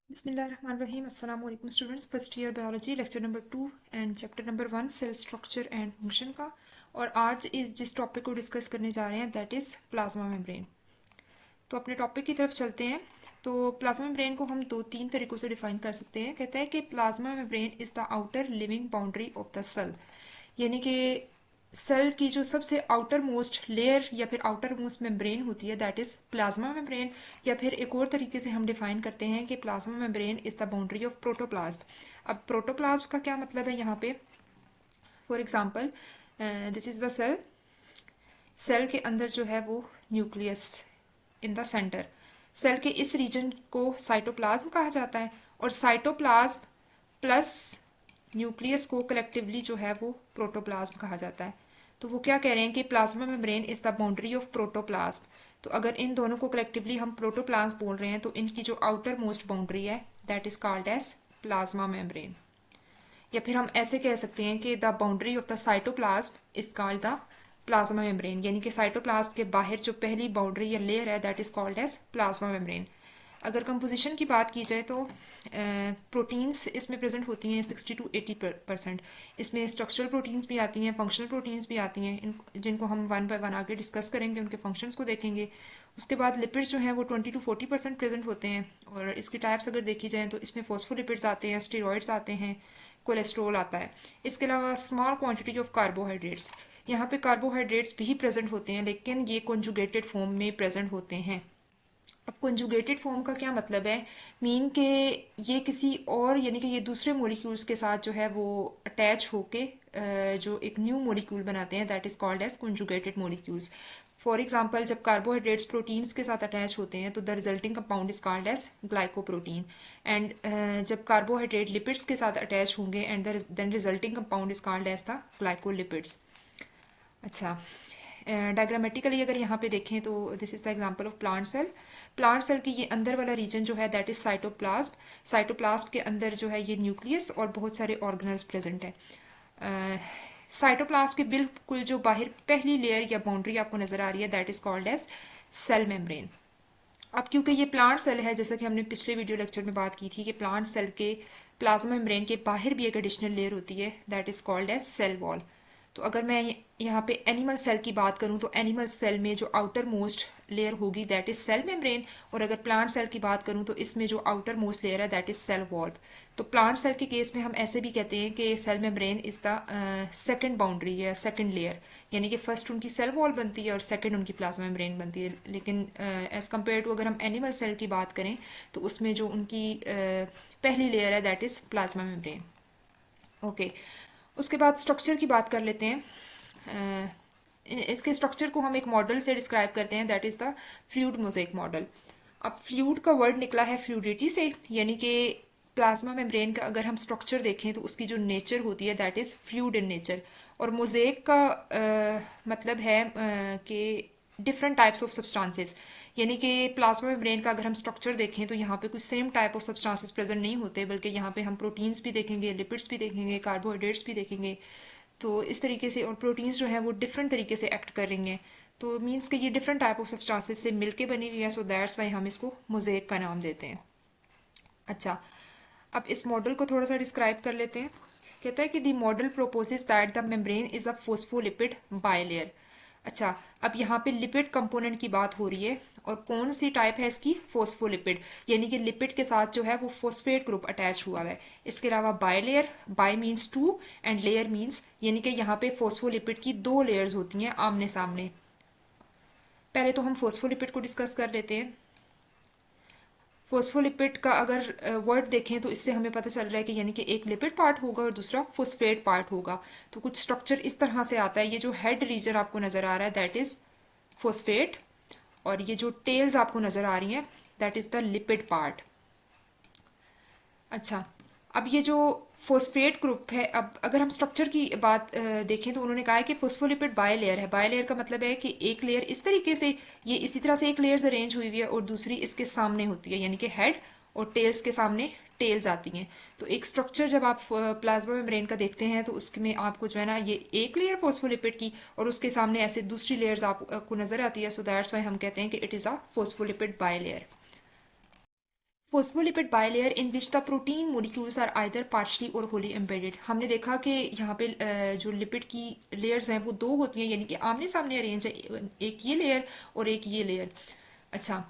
बिस्मिल्लाहिर्रहमानिर्रहीम अस्सलाम वालेकुम students. First year biology lecture number 2 and chapter number 1 cell structure and function का। और आज जिस टॉपिक को डिस्कस करने जा रहे हैं दैट इज़ प्लाज्मा मेम्ब्रेन। तो अपने टॉपिक की तरफ चलते हैं। तो प्लाज्मा मेम्ब्रेन को हम 2-3 तरीक़ों से डिफाइन कर सकते हैं। कहते हैं कि plasma membrane is the outer living boundary of the cell, यानी कि सेल की जो सबसे आउटर मोस्ट लेयर या फिर आउटर मोस्ट मेम्ब्रेन होती है दैट इज प्लाज्मा मेम्ब्रेन। या फिर एक और तरीके से हम डिफाइन करते हैं कि plasma membrane is the boundary of protoplasm. अब प्रोटोप्लाज्म का क्या मतलब है यहाँ पे? For example this is the cell. Cell के अंदर जो है वो nucleus in the centre. Cell के इस रीजन को साइटोप्लाज्म कहा जाता है। और साइटोप्लाज्म प्लस न्यूक्लियस को कलेक्टिवली जो है वो प्रोटोप्लाज्म कहा जाता है। तो वो क्या कह रहे हैं कि plasma membrane is the boundary of protoplasm. तो अगर इन दोनों को कलेक्टिवली हम प्रोटोप्लाज्म बोल रहे हैं तो इनकी जो आउटर मोस्ट बाउंड्री है that is called as plasma membrane. या फिर हम ऐसे कह सकते हैं कि the boundary of the cytoplasm is called the plasma membrane, यानी कि साइटोप्लाज्म के बाहर जो पहली बाउंड्री या लेयर है that is called as plasma membrane. अगर कंपोजिशन की बात की जाए तो प्रोटीन्स इसमें प्रेजेंट होती हैं 60 to 80%। इसमें स्ट्रक्चरल प्रोटीन्स भी आती हैं, फंक्शनल प्रोटीन्स भी आती हैं, जिनको हम वन बाय वन आगे डिस्कस करेंगे, उनके फंक्शंस को देखेंगे। उसके बाद लिपिड्स जो हैं वो 20 to 40% प्रेजेंट होते हैं। और इसकी टाइप्स अगर देखी जाए तो इसमें फॉस्फोलिपिड्स आते हैं, स्टेरॉइड्स आते हैं, कोलेस्ट्रोल आता है। इसके अलावा स्मॉल क्वांटिटी ऑफ कार्बोहाइड्रेट्स, यहाँ पे कार्बोहाइड्रेट्स भी प्रेजेंट होते हैं लेकिन ये कॉन्जुगेटेड फॉर्म में प्रेजेंट होते हैं। अब कॉन्जुगेटेड फॉर्म का क्या मतलब है? मीन के ये किसी और यानी कि ये दूसरे मॉलिक्यूल्स के साथ जो है वो अटैच होके जो एक न्यू मॉलिक्यूल बनाते हैं that is called as conjugated molecules. For example जब कार्बोहाइड्रेट्स प्रोटीन्स के साथ अटैच होते हैं तो the resulting compound is called as glycoprotein. And जब कार्बोहाइड्रेट लिपिड्स के साथ अटैच होंगे and then resulting compound is called as the glycolipids. अच्छा, डायग्रामेटिकली अगर यहाँ पे देखें तो this is the example of plant cell. Plant cell की ये अंदर वाला रीजन जो है दैट इज साइटोप्लाज्म। साइटोप्लाज्म के अंदर जो है ये न्यूक्लियस और बहुत सारे ऑर्गेनल्स प्रेजेंट है। साइटोप्लाज्म की बिल्कुल जो बाहर पहली लेयर या बाउंड्री आपको नजर आ रही है that is called as cell membrane. अब क्योंकि ये प्लांट सेल है, जैसा कि हमने पिछले वीडियो लेक्चर में बात की थी कि प्लांट सेल के प्लाज्मा मेम्ब्रेन के बाहर भी एक एडिशनल लेयर होती है that is called as cell wall. तो अगर मैं यहाँ पे एनिमल सेल की बात करूँ तो एनिमल सेल में जो आउटर मोस्ट लेयर होगी दैट इज सेल मेम्ब्रेन। और अगर प्लांट सेल की बात करूँ तो इसमें जो आउटर मोस्ट लेयर है दैट इज सेल वॉल। तो प्लांट सेल के केस में हम ऐसे भी कहते हैं कि cell membrane is the second boundary या सेकंड लेयर, यानी कि फर्स्ट उनकी सेल वॉल बनती है और सेकंड उनकी प्लाज्मा मेम्ब्रेन बनती है। लेकिन एज कम्पेयर टू अगर हम एनिमल सेल की बात करें तो उसमें जो उनकी पहली लेयर है that is plasma membrane. Okay, उसके बाद स्ट्रक्चर की बात कर लेते हैं। इसके स्ट्रक्चर को हम एक मॉडल से डिस्क्राइब करते हैं that is the fluid mosaic model. अब फ्लूइड का वर्ड निकला है फ्लूइडिटी से, यानी कि प्लाज्मा मेम्ब्रेन का अगर हम स्ट्रक्चर देखें तो उसकी जो नेचर होती है that is fluid in nature. और मोज़ेक का मतलब है कि डिफरेंट टाइप्स ऑफ सब्सटेंसेस, यानी कि प्लाज्मा मेम्ब्रेन का अगर हम स्ट्रक्चर देखें तो यहाँ पे कुछ same type of substances present नहीं होते, बल्कि यहाँ पे हम प्रोटीन्स भी देखेंगे, लिपिड्स भी देखेंगे, कार्बोहाइड्रेट्स भी देखेंगे। तो इस तरीके से, और प्रोटीन्स जो है वो डिफरेंट तरीके से एक्ट कर रही हैं। तो मीन्स कि ये डिफरेंट टाइप ऑफ सब्सटेंसेस से मिलके बनी हुई है, सो दैट्स वाई हम इसको मोज़ेक का नाम देते हैं। अच्छा, अब इस मॉडल को थोड़ा सा डिस्क्राइब कर लेते हैं। कहता है कि the model proposes that the membrane is a phospholipid bilayer. अच्छा, अब यहाँ पे लिपिड कंपोनेंट की बात हो रही है और कौन सी टाइप है इसकी? फोस्फोलिपिड, यानी कि लिपिड के साथ जो है वो फोस्फेट ग्रुप अटैच हुआ है। इसके अलावा bilayer, bi means two and layer means, यानी कि यहाँ पे फोस्फोलिपिड की दो लेयर्स होती हैं आमने सामने। पहले तो हम फोस्फोलिपिड को डिस्कस कर लेते हैं। फोस्फोलिपिड का अगर वर्ड देखें तो इससे हमें पता चल रहा है कि यानी कि एक लिपिड पार्ट होगा और दूसरा फोस्फेट पार्ट होगा। तो कुछ स्ट्रक्चर इस तरह से आता है। ये जो हेड रीजन आपको नजर आ रहा है दैट इज फोस्फेट, और ये जो टेल्स आपको नजर आ रही हैं that is the lipid part. अच्छा, अब ये जो फोस्फेट ग्रुप है, अब अगर हम स्ट्रक्चर की बात देखें तो उन्होंने कहा है कि फोस्फोलिपिड बाय लेयर है। बाय लेयर का मतलब है कि एक लेयर इस तरीके से, ये इसी तरह से एक लेयर अरेंज हुई हुई है और दूसरी इसके सामने होती है, यानी कि हेड और टेल्स के सामने टेल्स आती हैं। तो एक स्ट्रक्चर जब आप प्लाज्मा मेम्ब्रेन का देखते हैं तो उसमें आपको जो है ना ये एक लेयर फोस्फोलिपिड की और उसके सामने ऐसे दूसरी लेयर्स आपको नजर आती है। सो दैट्स वाई हम कहते हैं कि it is a phospholipid bilayer. Phospholipid bilayer in which the protein molecules are either partially और होली एम्बेडेड। हमने देखा कि यहाँ पे जो लिपिड की लेयर्स हैं वो दो होती हैं, यानी कि आमने सामने अरेंज है, एक ये लेयर और एक ये लेयर। अच्छा,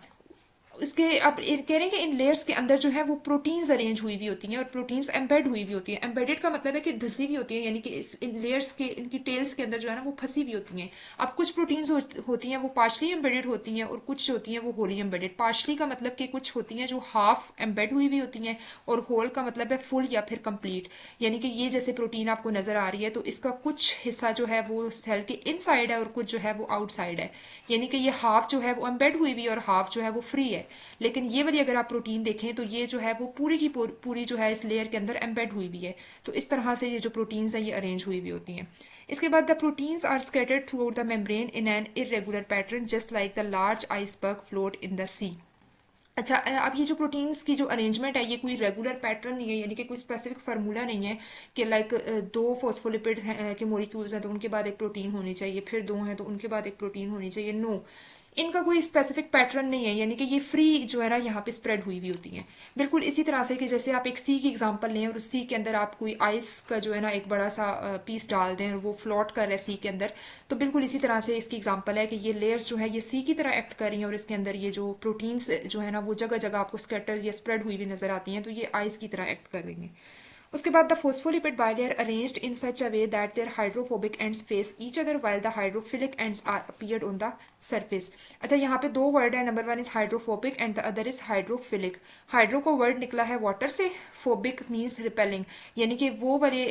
इसके अब कह रहे हैं कि इन लेयर्स के अंदर जो है वो प्रोटीन्स अरेंज हुई भी होती हैं और प्रोटीन्स एम्बेड हुई भी होती हैं। एम्बेडेड का मतलब है कि धसी भी होती हैं, यानी कि इन लेयर्स के इनकी टेल्स के अंदर जो है ना वो फंसी भी होती हैं। अब कुछ प्रोटीन्स होती हैं वो पार्शली एम्बेडेड होती हैं और कुछ होती हैं वो होली एम्बेडेड। पार्शली का मतलब कि कुछ होती हैं जो हाफ एम्बेड हुई भी होती हैं, और होल का मतलब है फुल या फिर कंप्लीट। यानी कि ये जैसे प्रोटीन आपको नजर आ रही है, तो इसका कुछ हिस्सा जो है वो सेल के इनसाइड है और कुछ जो है वो आउटसाइड है। यानी कि ये हाफ जो है वो एम्बेड हुई भी और हाफ जो है वो फ्री है। लेकिन ये वाली अगर आप प्रोटीन देखें तो ये जो है वो पूरी की पूरी जो है इस लेयर के अंदर एम्बेड हुई भी है। तो इस तरह से ये जो प्रोटीन्स हैं ये अरेंज हुई भी होती हैं। इसके बाद the proteins are scattered throughout the membrane in an irregular pattern just like the large iceberg float in the sea. अच्छा, अब ये जो प्रोटीन्स की जो अरेंजमेंट है ये कोई रेगुलर पैटर्न नहीं है, यानी कि कोई स्पेसिफिक फार्मूला नहीं है कि लाइक दो फॉस्फोलिपिड के मॉलिक्यूल्स हैं तो उनके बाद एक प्रोटीन होनी चाहिए, फिर दो हैं तो उनके बाद एक प्रोटीन होनी चाहिए। नो, इनका कोई स्पेसिफिक पैटर्न नहीं है, यानी कि ये फ्री जो है ना यहाँ पे स्प्रेड हुई भी होती हैं। बिल्कुल इसी तरह से कि जैसे आप एक सी की एग्जांपल लें और उस सी के अंदर आप कोई आइस का जो है ना एक बड़ा सा पीस डाल दें और वो फ्लोट कर रहा है सी के अंदर, तो बिल्कुल इसी तरह से इसकी एग्जांपल है कि ये लेयर्स जो है ये सी की तरह एक्ट कर रही हैं और इसके अंदर ये जो प्रोटीन्स जो है ना वो जगह जगह आपको स्कैटर या स्प्रेड हुई भी नजर आती हैं, तो ये आइस की तरह एक्ट कर रही हैं। उसके बाद the phospholipid bilayer arranged in such a way that their hydrophobic ends face each other while the hydrophilic ends are appeared on the surface. अच्छा, यहाँ पे दो वर्ड है, number one is hydrophobic and the other is hydrophilic. Hydro को word निकला है water से, phobic means repelling, यानी कि वो वाले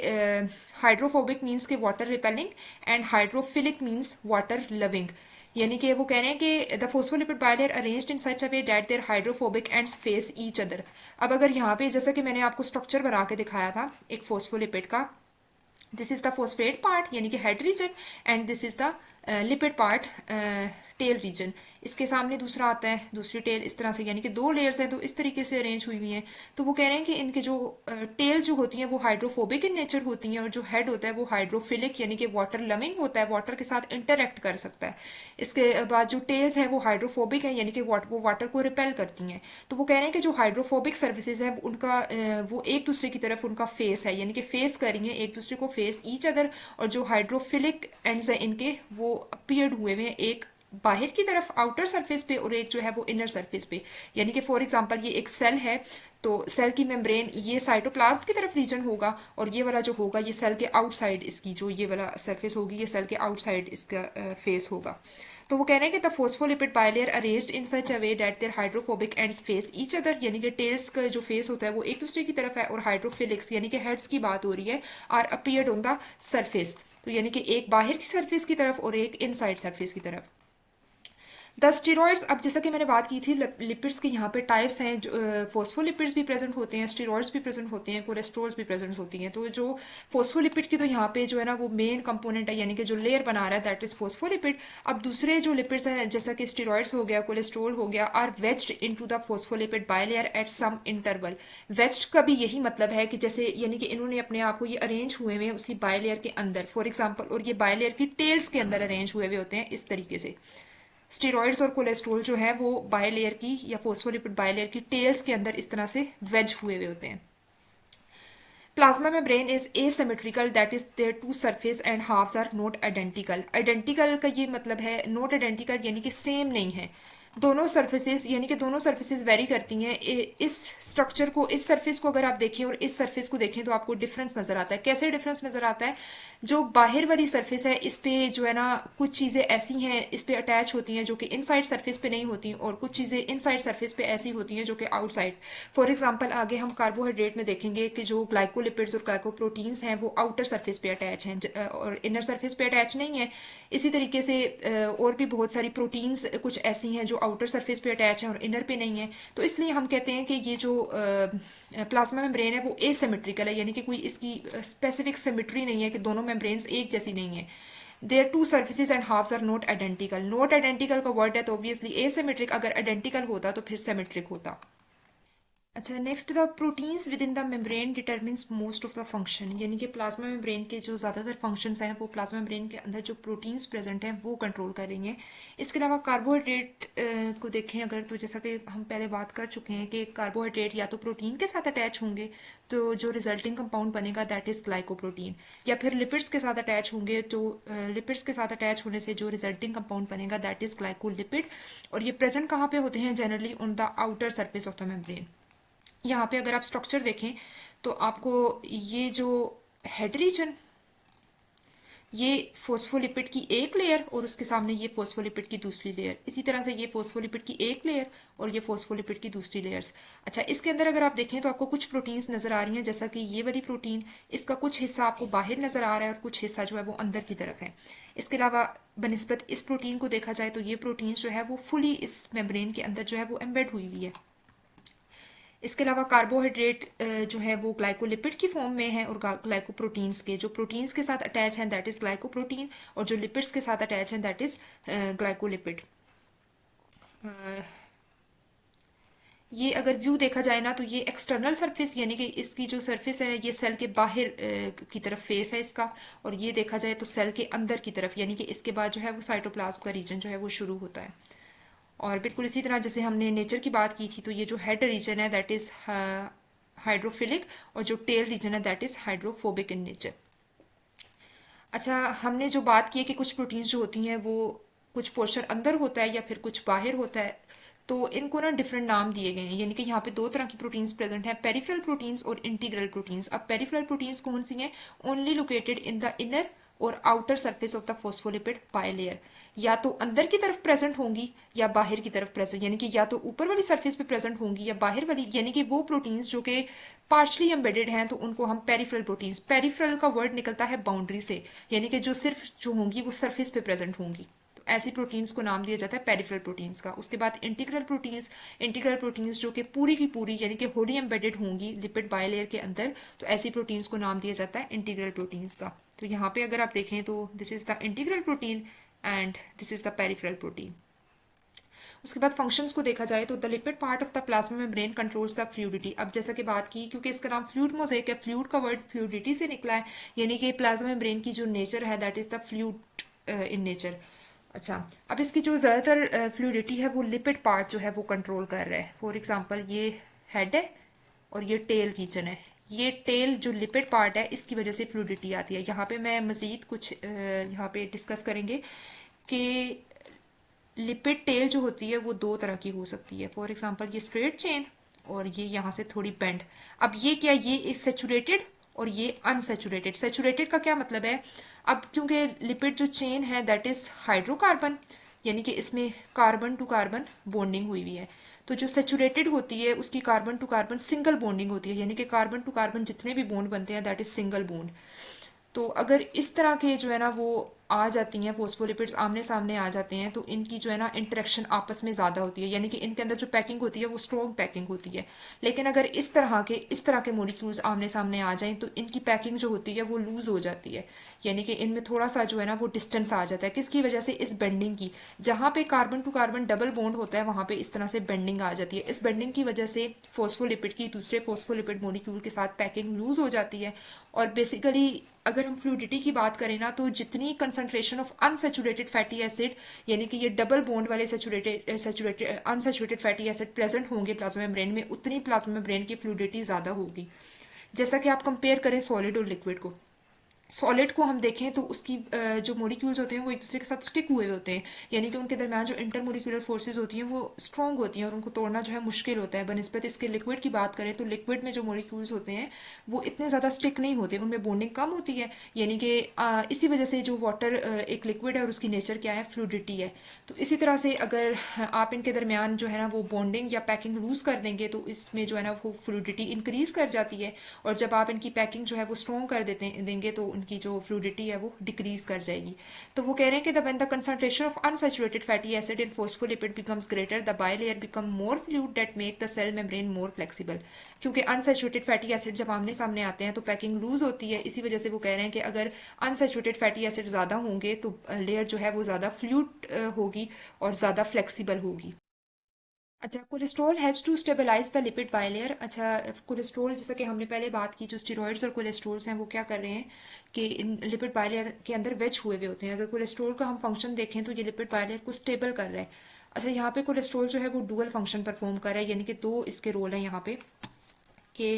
हाइड्रोफोबिक मीन्स के water repelling and hydrophilic means water loving. यानी कि वो कह रहे हैं कि the phospholipid bilayer arranged in such a way that their hydrophobic ends face each other. अब अगर यहाँ पे जैसा कि मैंने आपको स्ट्रक्चर बना के दिखाया था एक फोस्फोलिपिड का, this is the phosphate part यानी कि head region, and this is the lipid part tail region. इसके सामने दूसरा आता है, दूसरी टेल, इस तरह से, यानी कि दो लेयर्स हैं तो इस तरीके से अरेंज हुई हुई हैं। तो वो कह रहे हैं कि इनके जो टेल जो होती हैं वो हाइड्रोफोबिक इन नेचर होती हैं और जो हेड होता है वो हाइड्रोफिलिक यानी कि वाटर लविंग होता है, वाटर के साथ इंटरेक्ट कर सकता है। इसके बाद जो टेल्स हैं वो हाइड्रोफोबिक है, यानी कि वो वाटर को रिपेल करती हैं। तो वो कह रहे हैं कि जो हाइड्रोफोबिक सर्फेसेज है उनका वो एक दूसरे की तरफ उनका फेस है, यानी कि फेस कर रही हैं एक दूसरे को, फेस ईच अदर। और जो हाइड्रोफिलिक एंड्स है इनके वो अपीयर्ड हुए हैं, एक बाहर की तरफ आउटर सरफेस पे और एक जो है वो इनर सरफेस पे। यानी कि फॉर एग्जांपल ये एक सेल है तो सेल की मेम्ब्रेन ये साइटोप्लाज्म की तरफ रीजन होगा और ये वाला जो होगा ये सेल के आउटसाइड, इसकी जो ये वाला सरफेस होगी ये सेल के आउटसाइड इसका फेस होगा। तो वो कह रहे हैं कि the phospholipid bilayer arranged in such a way that their hydrophobic ends face each other, यानी कि टेल्स का जो फेस होता है वो एक दूसरे की तरफ है, और हाइड्रोफिलिक्स यानी कि हेड्स की बात हो रही है, are appeared on the surface. तो यानी कि एक बाहर की सरफेस की तरफ और एक इनसाइड सरफेस की तरफ। द स्टेरॉइड्स, अब जैसा कि मैंने बात की थी लिपिड्स के यहाँ पे टाइप्स हैं, जो फोस्फोलिपिड्स भी प्रेजेंट होते हैं, स्टेरॉइड्स भी प्रेजेंट होते हैं, कोलेस्ट्रॉल्स भी प्रेजेंट होती हैं। तो जो फोस्फोलिपिड की तो यहाँ पे जो है ना वो मेन कंपोनेंट है, यानी कि जो लेयर बना रहा है दैट इज फोस्फोलिपिड। अब दूसरे जो लिपिड्स हैं जैसा कि स्टेरॉइड्स हो गया, कोलेस्ट्रॉल हो गया, are wedged into the phospholipid bilayer at some interval. Wedged का भी यही मतलब है कि जैसे यानी कि इन्होंने अपने आप को ये अरेंज हुए हुए उसी बाइलेयर के अंदर, फॉर एग्जाम्पल, और ये बाइलेयर की टेल्स के अंदर अरेंज हुए हुए होते हैं इस तरीके से। स्टेरॉइड्स और कोलेस्ट्रॉल जो है वो बायलेयर की या फोस्फोलिपिड बायलेयर की टेल्स के अंदर इस तरह से वेज हुए हुए होते हैं। Plasma membrane is asymmetrical, that is their two surface and halves are not identical. Identical का ये मतलब है नॉट आइडेंटिकल यानी कि सेम नहीं है, दोनों सरफेसेस, यानी कि दोनों सरफेसेस वेरी करती हैं। इस स्ट्रक्चर को, इस सरफेस को अगर आप देखें और इस सरफेस को देखें तो आपको डिफरेंस नजर आता है। कैसे डिफरेंस नजर आता है? जो बाहर वाली सरफेस है इस पे जो है ना कुछ चीजें ऐसी हैं इस पे अटैच होती हैं जो कि इनसाइड सरफेस पे नहीं होती, और कुछ चीजें इनसाइड सरफेस पे ऐसी होती हैं जो कि आउटसाइड। फॉर एग्जाम्पल आगे हम कार्बोहाइड्रेट में देखेंगे कि जो ग्लाइकोलिपिड्स और ग्लाइकोप्रोटीन्स हैं वो आउटर सरफेस पे अटैच हैं और इनर सरफेस पे अटैच नहीं है। इसी तरीके से और भी बहुत सारी प्रोटीन्स कुछ ऐसी हैं जो आउटर सरफेस पे अटैच हैं और इनर पे नहीं है। तो इसलिए हम कहते हैं कि ये जो प्लाज्मा मेम्ब्रेन है वो एसिमेट्रिकल है, यानी कि कोई इसकी स्पेसिफिक सिमेट्री नहीं है कि दोनों मेम्ब्रेन्स एक जैसी नहीं है। Their two surfaces and halves are not identical. Not identical का वर्ड है तो ऑब्वियसली एसिमेट्रिक, अगर आइडेंटिकल होता तो फिर सिमेट्रिक होता। अच्छा, next the proteins with in the membrane determines most of the function, यानी कि प्लाज्मा मेम्ब्रेन के जो ज़्यादातर फंक्शंस हैं वो प्लाज्मा मेम्ब्रेन के अंदर जो प्रोटीन्स प्रेजेंट हैं वो कंट्रोल करेंगे। इसके अलावा कार्बोहाइड्रेट को देखें अगर, तो जैसा कि हम पहले बात कर चुके हैं कि कार्बोहाइड्रेट या तो प्रोटीन के साथ अटैच होंगे तो जो रिजल्टिंग कंपाउंड बनेगा दैट इज़ ग्लाइकोप्रोटीन, या फिर लिपिड्स के साथ अटैच होंगे तो लिपिड्स के साथ अटैच होने से जो रिजल्टिंग कंपाउंड बनेगा दैट इज़ ग्लाइकोलिपिड। और ये प्रेजेंट कहाँ पे होते हैं? Generally on the outer surface of the membrane. यहाँ पे अगर आप स्ट्रक्चर देखें तो आपको ये जो हेड रीजन, ये फोस्फोलिपिड की एक लेयर और उसके सामने ये फोस्फोलिपिड की दूसरी लेयर, इसी तरह से ये फोस्फोलिपिड की एक लेयर और ये फोस्फोलिपिड की दूसरी लेयर्स। अच्छा, इसके अंदर अगर आप देखें तो आपको कुछ प्रोटीन्स नजर आ रही हैं, जैसा कि ये वाली प्रोटीन, इसका कुछ हिस्सा आपको बाहर नजर आ रहा है और कुछ हिस्सा जो है वो अंदर की तरफ है। इसके अलावा बनिस्बत इस प्रोटीन को देखा जाए तो ये प्रोटीन जो है वो फुली इस मेम्ब्रेन के अंदर जो है वो एम्बेड हुई हुई है। इसके अलावा कार्बोहाइड्रेट जो है वो ग्लाइकोलिपिड की फॉर्म में है, और ग्लाइकोप्रोटीन्स के जो प्रोटीन्स के साथ अटैच हैं दैट इज ग्लाइकोप्रोटीन, और जो लिपिड्स के साथ अटैच हैं दैट इज ग्लाइकोलिपिड। ये अगर व्यू देखा जाए ना तो ये एक्सटर्नल सरफेस, यानी कि इसकी जो सरफेस है ये सेल के बाहर की तरफ फेस है इसका, और ये देखा जाए तो सेल के अंदर की तरफ, यानी कि इसके बाद जो है वो साइटोप्लाज्म का रीजन जो है वो शुरू होता है। और बिल्कुल इसी तरह जैसे हमने नेचर की बात की थी तो ये जो हेड रीजन है दैट इज हाइड्रोफिलिक, और जो टेल रीजन है that is hydrophobic in nature. अच्छा, हमने जो बात की है कि कुछ प्रोटीन्स जो होती हैं वो कुछ पोर्शन अंदर होता है या फिर कुछ बाहर होता है, तो इनको ना डिफरेंट नाम दिए गए हैं, यानी कि यहाँ पे दो तरह की प्रोटीन्स प्रेजेंट हैं, पेरिफेरल प्रोटीन्स और इंटीग्रल प्रोटीन्स। अब पेरिफेरल प्रोटीन्स कौन सी हैं? Only located in the inner और outer surface of the phospholipid bilayer, या तो अंदर की तरफ प्रेजेंट होंगी या बाहर की तरफ प्रेजेंट, यानी कि या तो ऊपर वाली सरफेस पे प्रेजेंट होंगी या बाहर वाली, यानी कि वो प्रोटीन्स जो कि पार्शली एम्बेडेड हैं तो उनको हम पेरिफेरल प्रोटीन्स, पेरिफेरल का वर्ड निकलता है बाउंड्री से, यानी कि जो सिर्फ जो होंगी वो सरफेस पे प्रेजेंट होंगी, तो ऐसी प्रोटीन्स को नाम दिया जाता है पेरिफेरल प्रोटीन्स का। उसके बाद इंटीग्रल प्रोटीन्स, इंटीग्रल प्रोटीन्स जो कि पूरी की पूरी यानी कि होली एम्बेडेड होंगी लिपिड बायलेयर के अंदर, तो ऐसी प्रोटीन्स को नाम दिया जाता है इंटीग्रल प्रोटीन्स का। तो यहाँ पे अगर आप देखें तो this is the integral protein and this is the peripheral protein. उसके बाद फंक्शंस को देखा जाए तो the lipid part of the plasma membrane controls the fluidity. अब जैसा कि बात की, क्योंकि इसका नाम फ्लूइड मोज़ेक है, फ्लूइड का वर्ड फ्लूइडिटी से निकला है, यानी कि प्लाज्मा मेम्ब्रेन की जो नेचर है that is the fluid in nature. अच्छा, अब इसकी जो ज़्यादातर फ्लूइडिटी है वो लिपिड पार्ट जो है वो कंट्रोल कर रहा है। फॉर एग्जांपल ये हेड है और ये टेल रीजन है, ये टेल जो लिपिड पार्ट है इसकी वजह से फ्लूइडिटी आती है। यहाँ पे मैं मज़ीद कुछ यहाँ पे डिस्कस करेंगे कि लिपिड टेल जो होती है वो दो तरह की हो सकती है। फॉर एग्जांपल ये स्ट्रेट चेन और ये यहाँ से थोड़ी बेंड। अब ये क्या, ये सैचुरेटेड और ये अनसैचुरेटेड। सैचुरेटेड का क्या मतलब है? अब क्योंकि लिपिड जो चेन है दैट इज हाइड्रोकार्बन, यानी कि इसमें कार्बन टू कार्बन बॉन्डिंग हुई हुई है, तो जो सैचुरेटेड होती है उसकी carbon to carbon single bonding होती है, यानी कि कार्बन टू कार्बन जितने भी बॉन्ड बनते हैं दैट इज सिंगल बॉन्ड। तो अगर इस तरह के जो है ना वो आ जाती हैं, फोस्फोलिपिड्स आमने सामने आ जाते हैं, तो इनकी जो है ना इंटरेक्शन आपस में ज़्यादा होती है, यानी कि इनके अंदर जो पैकिंग होती है वो स्ट्रॉन्ग पैकिंग होती है। लेकिन अगर इस तरह के मॉलिक्यूल्स आमने सामने आ जाएं तो इनकी पैकिंग जो होती है वो लूज हो जाती है, यानी कि इनमें थोड़ा सा जो है ना वो डिस्टेंस आ जाता है। किसकी वजह से? इस बेंडिंग की। जहाँ पे carbon to carbon double bond होता है वहाँ पे इस तरह से बेंडिंग आ जाती है। इस बेंडिंग की वजह से फोस्फोलिपिड की दूसरे फोस्फोलिपिड मॉलिक्यूल के साथ पैकिंग लूज हो जाती है। और बेसिकली अगर हम फ्लूइडिटी की बात करें ना तो जितनी concentration of unsaturated fatty acid, यानी कि ये डबल बॉन्ड वाले अनसैचुरेटेड फैटी एसिड प्रेजेंट होंगे प्लाज्मा मेम्ब्रेन में, उतनी प्लाज्मा मेम्ब्रेन की फ्लूइडिटी ज़्यादा होगी। जैसा कि आप कंपेयर करें सॉलिड और लिक्विड को, सॉलिड को हम देखें तो उसकी जो मॉलिक्यूल्स होते हैं वो एक दूसरे के साथ स्टिक हुए होते हैं, यानी कि उनके दरमियान जो इंटरमोलिकुलर फोर्सेज होती हैं वो स्ट्रॉन्ग होती हैं और उनको तोड़ना जो है मुश्किल होता है। बनस्बत इसके लिक्विड की बात करें तो लिक्विड में जो मॉलिक्यूल्स होते हैं वो इतने ज़्यादा स्टिक नहीं होते, उनमें बॉन्डिंग कम होती है, यानी कि इसी वजह से जो वाटर एक लिक्विड है और उसकी नेचर क्या है? फ्लूइडिटी है। तो इसी तरह से अगर आप इनके दरमियान जो है ना वो बॉन्डिंग या पैकिंग लूज कर देंगे तो इसमें जो है ना वो फ्लूइडिटी इंक्रीज कर जाती है, और जब आप इनकी पैकिंग जो है वो स्ट्रॉन्ग कर देंगे तो उनकी जो फ्लूइडिटी है वो डिक्रीज कर जाएगी। तो वो कह रहे हैं कि when the concentration of unsaturated fatty acid in phospholipid becomes greater the bilayer become more fluid that make the cell membrane more flexible. क्योंकि अनसैचुरेटेड फैटी एसिड जब आमने सामने आते हैं तो पैकिंग लूज होती है, इसी वजह से वो कह रहे हैं कि अगर अनसैचुरेटेड फैटी एसिड ज्यादा होंगे तो लेयर जो है वो ज्यादा फ्लूइड होगी और ज्यादा फ्लेक्सिबल होगी। अच्छा, cholesterol helps to stabilise the lipid bilayer. अच्छा, कोलेस्ट्रॉल जैसा कि हमने पहले बात की, जो स्टेरॉइड्स और कोलेस्ट्रॉल्स हैं वो क्या कर रहे हैं कि इन लिपिड बाइलेयर के अंदर वेज हुए हुए होते हैं। अगर कोलेस्ट्रॉल का हम फंक्शन देखें तो ये लिपिड बाइलेयर को स्टेबल कर रहा है। अच्छा, यहाँ पे कोलेस्ट्रॉल जो है वो डुअल फंक्शन परफॉर्म कर रहा है, यानी कि दो इसके रोल हैं यहाँ पे कि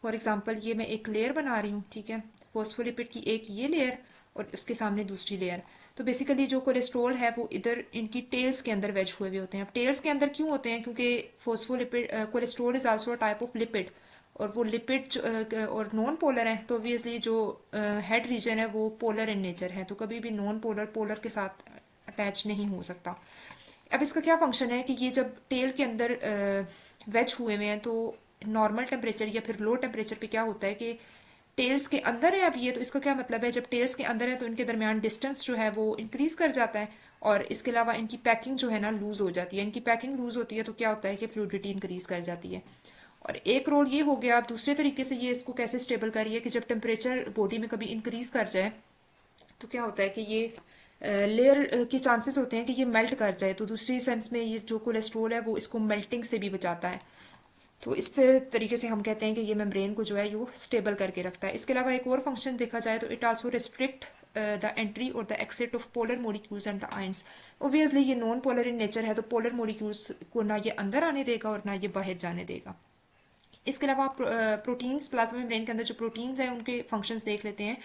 फॉर एग्जांपल ये मैं एक लेयर बना रही हूँ, ठीक है, फोस्फोलिपिड की एक ये लेयर और उसके सामने दूसरी लेयर। तो बेसिकली जो कोलेस्ट्रॉल है वो इधर इनकी टेल्स के अंदर वेज हुए हुए होते हैं। अब टेल्स के अंदर क्यों होते हैं? क्योंकि phospholipid cholesterol is also a type of lipid, और वो लिपिड और नॉन पोलर है, तो ऑब्वियसली जो हेड रीजन है वो पोलर इन नेचर है, तो कभी भी नॉन पोलर पोलर के साथ अटैच नहीं हो सकता। अब इसका क्या फंक्शन है कि ये जब टेल के अंदर वेज हुए हुए हैं तो नॉर्मल टेम्परेचर या फिर लो टेम्परेचर पे क्या होता है कि टेल्स के अंदर है अब ये, तो इसका क्या मतलब है, जब टेल्स के अंदर है तो इनके दरमियान डिस्टेंस जो है वो इंक्रीज कर जाता है, और इसके अलावा इनकी पैकिंग जो है ना लूज हो जाती है। इनकी पैकिंग लूज होती है तो क्या होता है कि फ्लूइडिटी इंक्रीज कर जाती है। और एक रोल ये हो गया। अब दूसरे तरीके से ये इसको कैसे स्टेबल करिए कि जब टेम्परेचर बॉडी में कभी इंक्रीज कर जाए तो क्या होता है कि ये लेयर के चांसेस होते हैं कि ये मेल्ट कर जाए, तो दूसरी सेंस में ये जो कोलेस्ट्रोल है वो इसको मेल्टिंग से भी बचाता है। तो इस तरीके से हम कहते हैं कि ये मेम्ब्रेन को जो है ये स्टेबल करके रखता है। इसके अलावा एक और फंक्शन देखा जाए तो it also restrict the entry और the exit of polar molecules and the ions. Obviously ये नॉन पोलर इन नेचर है, तो पोलर मोलिक्यूल्स को ना ये अंदर आने देगा और ना ये बाहर जाने देगा। इसके अलावा प्रोटीन्स, प्लाज्मा मेम्ब्रेन के अंदर जो प्रोटीन्स हैं उनके फंक्शंस देख लेते हैं।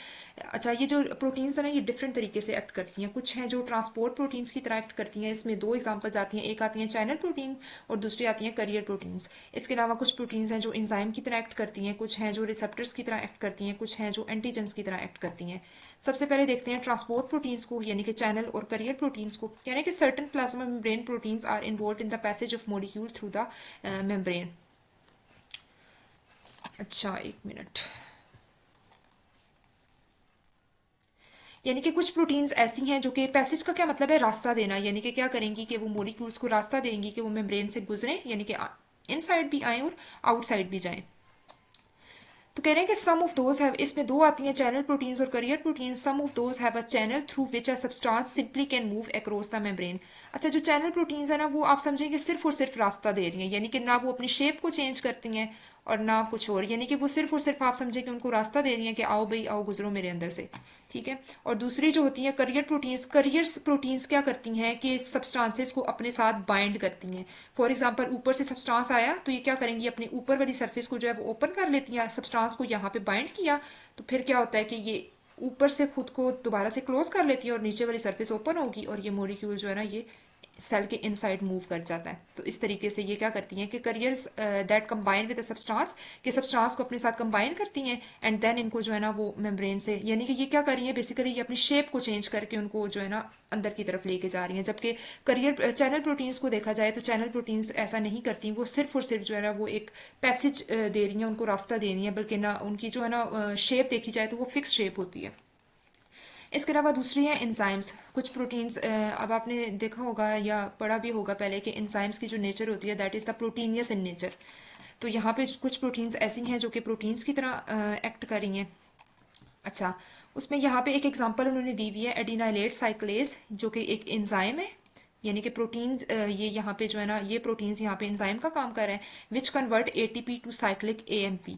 अच्छा, ये जो प्रोटीन्स है ना ये डिफरेंट तरीके से एक्ट करती हैं। कुछ हैं जो ट्रांसपोर्ट प्रोटीन्स की तरह एक्ट करती हैं, इसमें दो एग्जांपल्स आती हैं, एक आती हैं चैनल प्रोटीन और दूसरी आती हैं करियर प्रोटीन्स। इसके अलावा कुछ प्रोटीन्स हैं जो इंजाइम की तरह एक्ट करती हैं, कुछ हैं जो रिसेप्टर्स की तरह एक्ट करती हैं, कुछ हैं जो एंटीजेंस की तरह एक्ट करती हैं। सबसे पहले देखते हैं ट्रांसपोर्ट प्रोटीन्स को, यानी कि चैनल और करियर प्रोटीन्स को। कह रहे हैं कि certain plasma membrane proteins are involve in the passage of molecule through the membrane. अच्छा, एक मिनट। यानी कि कुछ प्रोटीन्स ऐसी हैं जो कि पैसेज का क्या मतलब है, रास्ता देना, यानी कि क्या करेंगी कि वो मॉलिक्यूल्स को रास्ता देंगी कि वो मेम्ब्रेन से गुजरें, यानी कि इनसाइड भी आए और आउटसाइड भी जाएं। तो कह रहे हैं कि सम ऑफ दोज हैव, इसमें दो आती हैं चैनल प्रोटीन्स और carrier proteins. Some of those have a channel through which a substance simply can move across the membrane. अच्छा, जो चैनल प्रोटीन्स है ना वो आप समझेंगे सिर्फ और सिर्फ रास्ता दे रही हैं, यानी कि ना वो अपनी शेप को चेंज करती हैं और ना कुछ और, यानी कि वो सिर्फ और सिर्फ आप समझे कि उनको रास्ता दे रही हैं कि आओ भाई आओ गुजरो मेरे अंदर से, ठीक है। और दूसरी जो होती है करियर प्रोटीन्स क्या करती हैं कि सब्सटेंसेस को अपने साथ बाइंड करती हैं। फॉर एग्जांपल ऊपर से सब्सटेंस आया तो ये क्या करेंगी, अपनी ऊपर वाली सरफेस को जो है वो ओपन कर लेती हैं, सब्सटेंस को यहाँ पे बाइंड किया तो फिर क्या होता है कि ये ऊपर से खुद को दोबारा से क्लोज कर लेती है और नीचे वाली सरफेस ओपन होगी और ये मॉलिक्यूल जो है ना ये सेल के इनसाइड मूव कर जाता है। तो इस तरीके से ये क्या करती हैं कि careers that combine with substance, के सब्सटेंस को अपने साथ कंबाइन करती हैं एंड देन इनको जो है ना वो मेम्ब्रेन से, यानी कि ये क्या कर रही है बेसिकली, ये अपनी शेप को चेंज करके उनको जो है ना अंदर की तरफ लेके जा रही हैं। जबकि करियर चैनल प्रोटीन्स को देखा जाए तो चैनल प्रोटीन्स ऐसा नहीं करती, वो सिर्फ और सिर्फ जो है ना वो एक पैसेज दे रही हैं, उनको रास्ता दे रही हैं, बल्कि ना उनकी जो है ना शेप देखी जाए तो वो फिक्स शेप होती है। इसके अलावा दूसरी है इंजाइम्स। कुछ प्रोटीन्स, अब आपने देखा होगा या पढ़ा भी होगा पहले कि इंजाइम्स की जो नेचर होती है that is the proteinaceous in nature. तो यहाँ पे कुछ प्रोटीन्स ऐसी हैं जो कि प्रोटीन्स की तरह एक्ट कर रही हैं। अच्छा, उसमें यहाँ पे एक एग्जांपल उन्होंने दी हुई है एडिनाइलेट साइक्लेज, जो कि एक एंजाइम है, यानी कि प्रोटीन्स ये यहाँ पे जो है ना ये प्रोटीन्स यहाँ पे एंजाइम का काम कर रहे हैं which convert ATP to cyclic AMP.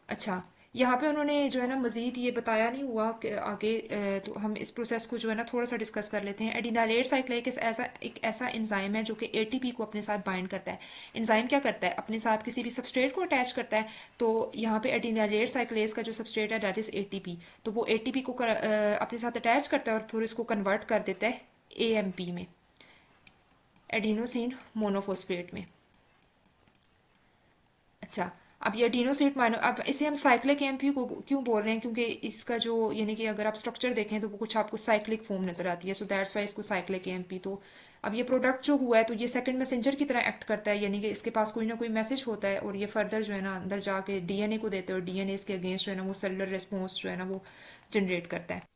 अच्छा, यहाँ पे उन्होंने जो है ना मजीद ये बताया नहीं हुआ कि आगे, तो हम इस प्रोसेस को जो है ना थोड़ा सा डिस्कस कर लेते हैं। एडिनालेट साइक्लेज एक ऐसा एंजाइम है जो कि एटीपी को अपने साथ बाइंड करता है। एंजाइम क्या करता है, अपने साथ किसी भी सबस्ट्रेट को अटैच करता है, तो यहाँ पे एडिनालेट साइक्लेज का जो सबस्ट्रेट है दैट इज एटीपी, तो वो एटीपी को अपने साथ अटैच करता है और फिर इसको कन्वर्ट कर देता है एएमपी में, एडिनोसिन मोनोफॉस्फेट में। अच्छा, अब ये एडिनोसिन माइनो, अब इसे हम साइक्लिक एएमपी को क्यों बोल रहे हैं, क्योंकि इसका जो यानी कि अगर आप स्ट्रक्चर देखें तो वो कुछ आपको साइक्लिक फॉर्म नजर आती है, सो दैट्स वाई इसको साइक्लिक एएमपी। तो अब ये प्रोडक्ट जो हुआ है तो ये सेकंड मैसेंजर की तरह एक्ट करता है, यानी कि इसके पास कोई ना कोई मैसेज होता है और ये फर्दर जो है ना अंदर जाके डीएनए को देते हैं और डीएनए इसके अगेंस्ट जो है ना वो सेलुलर रिस्पॉन्स जो है ना वो जनरेट करता है।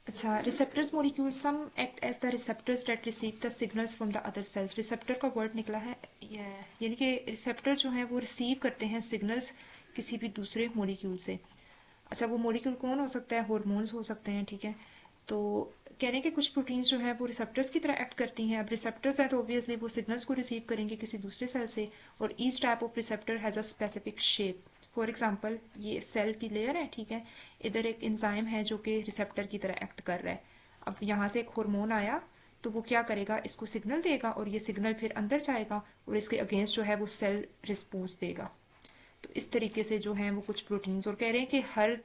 अच्छा, receptors molecule some act as the receptors that receive the signals from the other cells. Receptor का वर्ड निकला है यानी कि रिसेप्टर जो है वो रिसीव करते हैं सिग्नल्स किसी भी दूसरे मॉलिक्यूल से। अच्छा, वो मॉलिक्यूल कौन हो सकता है, हार्मोन्स हो सकते हैं, ठीक है। तो कह रहे हैं कि कुछ प्रोटीन्स जो है वो रिसेप्टर्स की तरह एक्ट करती हैं। अब रिसेप्टर्स हैं तो ऑब्वियसली वो सिग्नल्स को रिसीव करेंगे किसी दूसरे सेल से, और each type of receptor has a specific shape. For example ये सेल की लेयर है, ठीक है, इधर एक एंजाइम है जो कि रिसेप्टर की तरह एक्ट कर रहा है। अब यहाँ से एक हार्मोन आया तो वो क्या करेगा, इसको सिग्नल देगा और ये सिग्नल फिर अंदर जाएगा और इसके अगेंस्ट जो है वो सेल रिस्पॉन्स देगा। तो इस तरीके से जो है वो कुछ प्रोटीन्स, और कह रहे हैं कि हर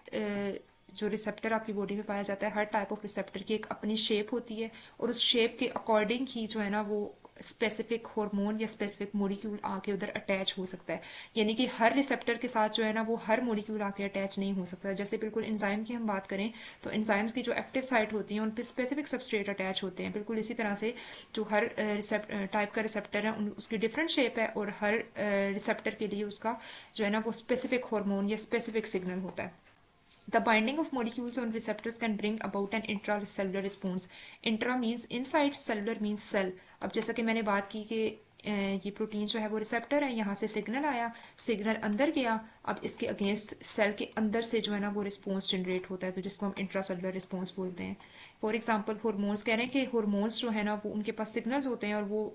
जो रिसेप्टर आपकी बॉडी में पाया जाता है, हर टाइप ऑफ रिसेप्टर की एक अपनी शेप होती है और उस शेप के अकॉर्डिंग ही जो है ना वो स्पेसिफिक हार्मोन या स्पेसिफिक मॉलिक्यूल आके उधर अटैच हो सकता है। यानी कि हर रिसेप्टर के साथ जो है ना वो हर मॉलिक्यूल आके अटैच नहीं हो सकता। जैसे बिल्कुल एंजाइम की हम बात करें तो एंजाइम्स की जो एक्टिव साइट होती हैं उन पर स्पेसिफिक सबस्ट्रेट अटैच होते हैं, बिल्कुल इसी तरह से जो हर टाइप का रिसेप्टर है उसकी डिफरेंट शेप है और हर रिसेप्टर के लिए उसका जो है ना वो स्पेसिफिक हार्मोन या स्पेसिफिक सिग्नल होता है। The binding of molecules on receptors can bring about an intracellular response. Intra means inside, cellular means cell. अब जैसा कि मैंने बात की कि ये प्रोटीन जो है वो रिसेप्टर है, यहाँ से सिग्नल आया, सिग्नल अंदर गया, अब इसके अगेंस्ट सेल के अंदर से जो है ना वो रिस्पॉन्स जनरेट होता है, तो जिसको हम इंट्रासेलुलर रिस्पॉन्स बोलते हैं। फॉर एग्जांपल हार्मोन्स, कह रहे हैं कि हार्मोन्स जो है ना वो उनके पास सिग्नल्स होते हैं और वो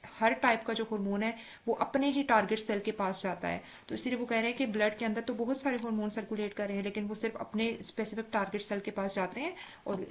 हर टाइप का जो हार्मोन है वो अपने ही टारगेट सेल के पास जाता है। तो इसीलिए वो कह रहे हैं कि ब्लड के अंदर तो बहुत सारे हार्मोन सर्कुलेट कर रहे हैं लेकिन वो सिर्फ अपने स्पेसिफिक टारगेट सेल के पास जाते हैं और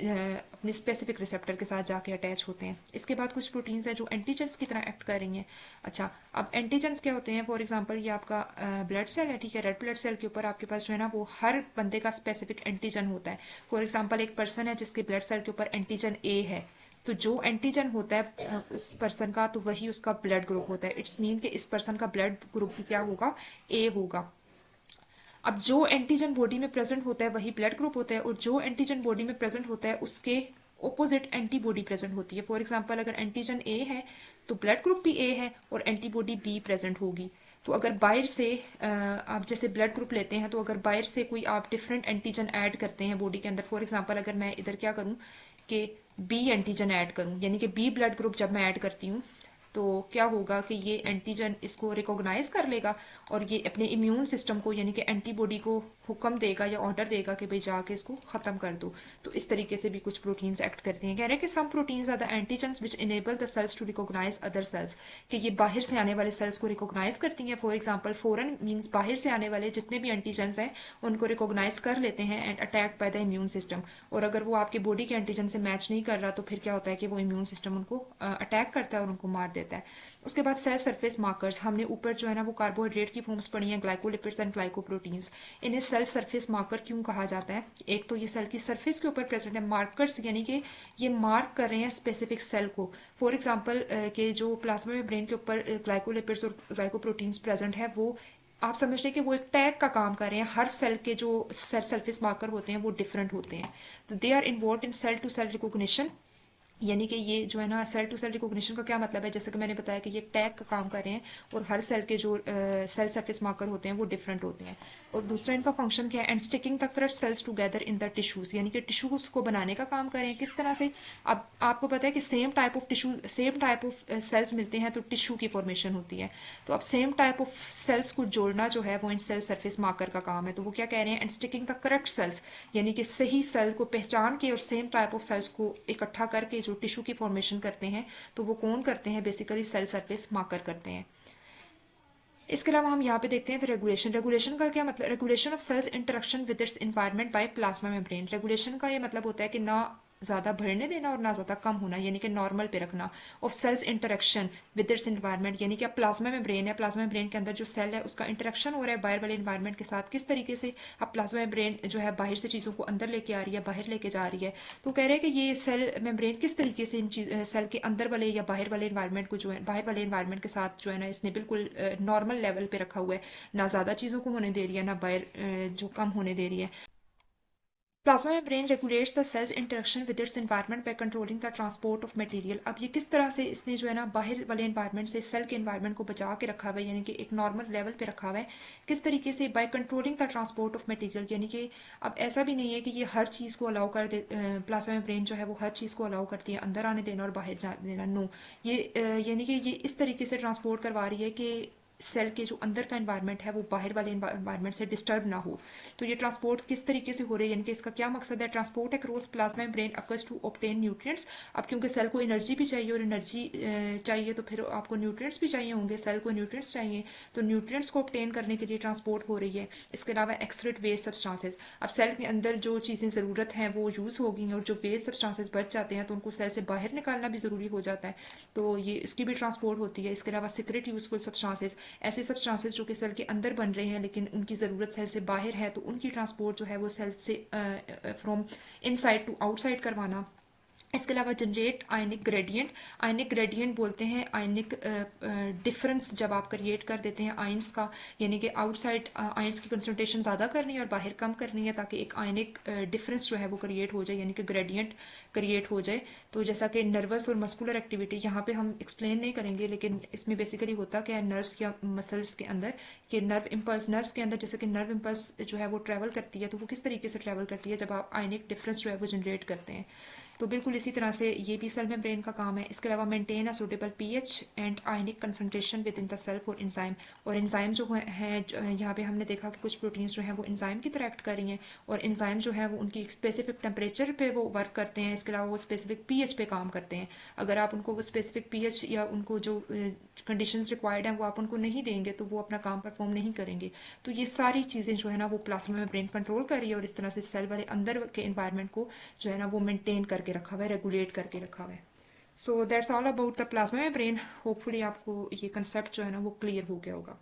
अपने स्पेसिफिक रिसेप्टर के साथ जाके अटैच होते हैं। इसके बाद कुछ प्रोटीन्स हैं जो एंटीजेंस की तरह एक्ट कर रही हैं। अच्छा, अब एंटीजेंस क्या होते हैं? फॉर एग्जाम्पल ये आपका ब्लड सेल है, ठीक है, रेड ब्लड सेल के ऊपर आपके पास जो है ना वो हर बंदे का स्पेसिफिक एंटीजन होता है। फॉर एग्जाम्पल एक पर्सन है जिसके ब्लड सेल के ऊपर एंटीजन ए है, तो जो एंटीजन होता है उस पर्सन का तो वही उसका ब्लड ग्रुप होता है। इट्स मीन कि इस पर्सन का ब्लड ग्रुप भी क्या होगा, ए होगा। अब जो एंटीजन बॉडी में प्रेजेंट होता है वही ब्लड ग्रुप होता है, और जो एंटीजन बॉडी में प्रेजेंट होता है उसके ऑपोजिट एंटीबॉडी प्रेजेंट होती है। फॉर एग्जांपल अगर एंटीजन ए है तो ब्लड ग्रुप भी ए है और एंटीबॉडी बी प्रेजेंट होगी। तो अगर बाहर से आप जैसे ब्लड ग्रुप लेते हैं तो अगर बाहर से कोई आप डिफरेंट एंटीजन ऐड करते हैं बॉडी के अंदर, फॉर एग्जांपल अगर मैं इधर क्या करूं कि बी एंटीजन ऐड करूं, यानी कि बी ब्लड ग्रुप जब मैं ऐड करती हूँ तो क्या होगा कि ये एंटीजन इसको रिकॉग्नाइज कर लेगा और ये अपने इम्यून सिस्टम को यानी कि एंटीबॉडी को हुक्म देगा या ऑर्डर देगा कि भाई जाके इसको खत्म कर दो। तो इस तरीके से भी कुछ प्रोटीन्स एक्ट करती हैं। कह रहे हैं कि some proteins are the antigens which enable the cells to recognise other cells, कि ये बाहर से आने वाले सेल्स को रिकॉग्नाइज करती हैं। फॉर एग्जाम्पल फॉरन मीन्स बाहर से आने वाले जितने भी एंटीजन्स हैं उनको रिकॉग्नाइज कर लेते हैं and attack by the immune system. और अगर वो आपकी बॉडी के एंटीजन से मैच नहीं कर रहा तो फिर क्या होता है कि वो इम्यून सिस्टम उनको अटैक करता है और उनको मार देता है। उसके बाद सेल सरफेस मार्कर्स, हमने ऊपर जो है ना वो कार्बोहाइड्रेट की फॉर्म्स पढ़ी हैं, ग्लाइकोलिपिड्स एंड ग्लाइकोप्रोटीन्स। इन्हें सेल सरफेस मार्कर क्यों कहा जाता है? एक तो ये सेल की सरफेस के ऊपर प्रेजेंट है, मार्कर्स यानी कि ये मार्क कर रहे हैं स्पेसिफिक सेल को। फॉर एग्जाम्पल के जो प्लाज्मा मेम्ब्रेन के ऊपर ग्लाइकोलिपिड्स और ग्लाइकोप्रोटीन्स प्रेजेंट है वो आप समझ लें कि वो एक टैग का काम कर रहे हैं। हर सेल के जो सेल सरफेस मार्कर होते हैं वो डिफरेंट होते हैं, तो they are involve in cell to cell recognition. यानी कि ये जो है ना सेल टू सेल रिकॉग्निशन का क्या मतलब है, जैसे कि मैंने बताया कि ये टैग का काम कर रहे हैं और हर सेल के जो सेल सरफेस मार्कर होते हैं वो डिफरेंट होते हैं। और दूसरा इनका फंक्शन क्या है? And sticking the correct cells together in the tissues, यानी कि टिश्यूज को बनाने का काम करें। किस तरह से? अब आपको पता है कि same type of tissue same type of cells मिलते हैं तो टिश्यू की फॉर्मेशन होती है। तो अब सेम टाइप ऑफ सेल्स को जोड़ना जो है वो इन सेल सरफेस मार्कर का काम है। तो वो क्या कह रहे हैं? And sticking the correct cells, यानी कि सही सेल को पहचान के और सेम टाइप ऑफ सेल्स को इकट्ठा करके जो टिश्यू की फॉर्मेशन करते हैं तो वो कौन करते हैं? बेसिकली सेल सरफेस मार्कर करते हैं। इसके अलावा हम यहाँ पे देखते हैं रेगुलेशन। रेगुलेशन का क्या मतलब? Regulation of cells interaction with its environment by plasma membrane. Regulation का ये मतलब होता है कि ना ज्यादा बढ़ने देना और ना ज्यादा कम होना, यानी कि नॉर्मल पे रखना। Of cells interaction with its environment, यानी कि अब प्लाज्मा मेम्ब्रेन है, प्लाज्मा मेम्ब्रेन के अंदर जो सेल है उसका इंटरेक्शन हो रहा है बाहर वाले एनवायरनमेंट के साथ। किस तरीके से? अब प्लाज्मा मेम्ब्रेन जो है बाहर से चीजों को अंदर लेके आ रही है, बाहर लेके जा रही है। तो कह रहे हैं कि ये सेल मेम्ब्रेन किस तरीके से इन सेल के अंदर वाले या बाहर वाले एनवायरनमेंट को जो है बाहर वाले एनवायरनमेंट के साथ जो है ना इसने बिल्कुल नॉर्मल लेवल पे रखा हुआ है, ना ज्यादा चीजों को होने दे रही है ना बाहर जो कम होने दे रही है। Plasma membrane regulates the cells interaction with its environment by controlling the transport of material. अब ये किस तरह से इसने जो है ना बाहर वाले एनवायरनमेंट से सेल के एनवायरनमेंट को बचा के रखा हुआ है, यानी कि एक नॉर्मल लेवल पे रखा हुआ है। किस तरीके से? Bye controlling the transport of material, यानी कि अब ऐसा भी नहीं है कि ये हर चीज को अलाउ कर दे, प्लाज्मा मेम्ब्रेन जो है वो हर चीज को अलाउ करती है अंदर आने देना और बाहर जाने देना। नो, ये यानी कि ये इस तरीके से ट्रांसपोर्ट करवा रही है कि सेल के जो अंदर का एनवायरनमेंट है वो बाहर वाले एनवायरनमेंट से डिस्टर्ब ना हो। तो ये ट्रांसपोर्ट किस तरीके से हो रही है, यानी कि इसका क्या मकसद है, transport across plasma membrane occurs to obtain nutrients. अब क्योंकि सेल को एनर्जी भी चाहिए और एनर्जी चाहिए तो फिर आपको न्यूट्रिएंट्स भी चाहिए होंगे, सेल को न्यूट्रिएंट्स चाहिए, तो न्यूट्रिएंट्स को ऑब्टेन करने के लिए ट्रांसपोर्ट हो रही है। इसके अलावा एक्सक्रीट वेस्ट सब्सटेंसेस, अब सेल के अंदर जो चीज़ें ज़रूरत हैं वो यूज़ होगी और जो वेस्ट सब्सटेंसेस बच जाते हैं तो उनको सेल से बाहर निकालना भी ज़रूरी हो जाता है, तो ये इसकी भी ट्रांसपोर्ट होती है। इसके अलावा सीक्रेट यूजफुल सब्सटेंसेस, ऐसे सब्सटेंसेस जो कि सेल के अंदर बन रहे हैं लेकिन उनकी ज़रूरत सेल से बाहर है, तो उनकी ट्रांसपोर्ट जो है वो सेल से फ्रॉम इनसाइड टू आउटसाइड करवाना। इसके अलावा जनरेट आयनिक ग्रेडियंट बोलते हैं आयनिक डिफरेंस जब आप क्रिएट कर देते हैं आयंस का, यानी कि आउटसाइड आयंस की कंसंट्रेशन ज़्यादा करनी है और बाहर कम करनी है ताकि एक आयनिक डिफरेंस जो है वो क्रिएट हो जाए, यानी कि ग्रेडियंट क्रिएट हो जाए। तो जैसा कि नर्वस और मस्कुलर एक्टिविटी यहाँ पे हम एक्सप्लेन नहीं करेंगे, लेकिन इसमें बेसिकली होता क्या है नर्व्स या मसल्स के अंदर कि नर्व्स के अंदर जैसे कि नर्व इम्पल्स जो है वो ट्रैवल करती है, तो वो किस तरीके से ट्रैवल करती है जब आप आयनिक डिफरेंस जो है वो जनरेट करते हैं। तो बिल्कुल इसी तरह से ये भी सेल मेम्ब्रेन का काम है। इसके अलावा maintain a suitable pH and ionic concentration within the cell for enzyme, और एंजाइम जो है यहाँ पे हमने देखा कि कुछ प्रोटीन्स जो है वो एंजाइम की तरह एक्ट कर रही हैं और एंजाइम जो है वो उनकी स्पेसिफिक टेम्परेचर पे वो वर्क करते हैं। इसके अलावा वो स्पेसिफिक पीएच पे काम करते हैं। अगर आप उनको वो स्पेसिफिक पीएच या उनको जो कंडीशंस रिक्वायर्ड हैं वो आप उनको नहीं देंगे तो वो अपना काम परफॉर्म नहीं करेंगे। तो ये सारी चीज़ें जो है ना वो प्लाज्मा मेम्ब्रेन कंट्रोल कर रही है और इस तरह से सेल वाले अंदर के एनवायरनमेंट को जो है ना वो मेंटेन करके रखा हुआ है, रेगुलेट करके रखा हुआ है। So that's all about the plasma membrane. Hopefully आपको ये कंसेप्ट जो है ना वो क्लियर हो गया होगा।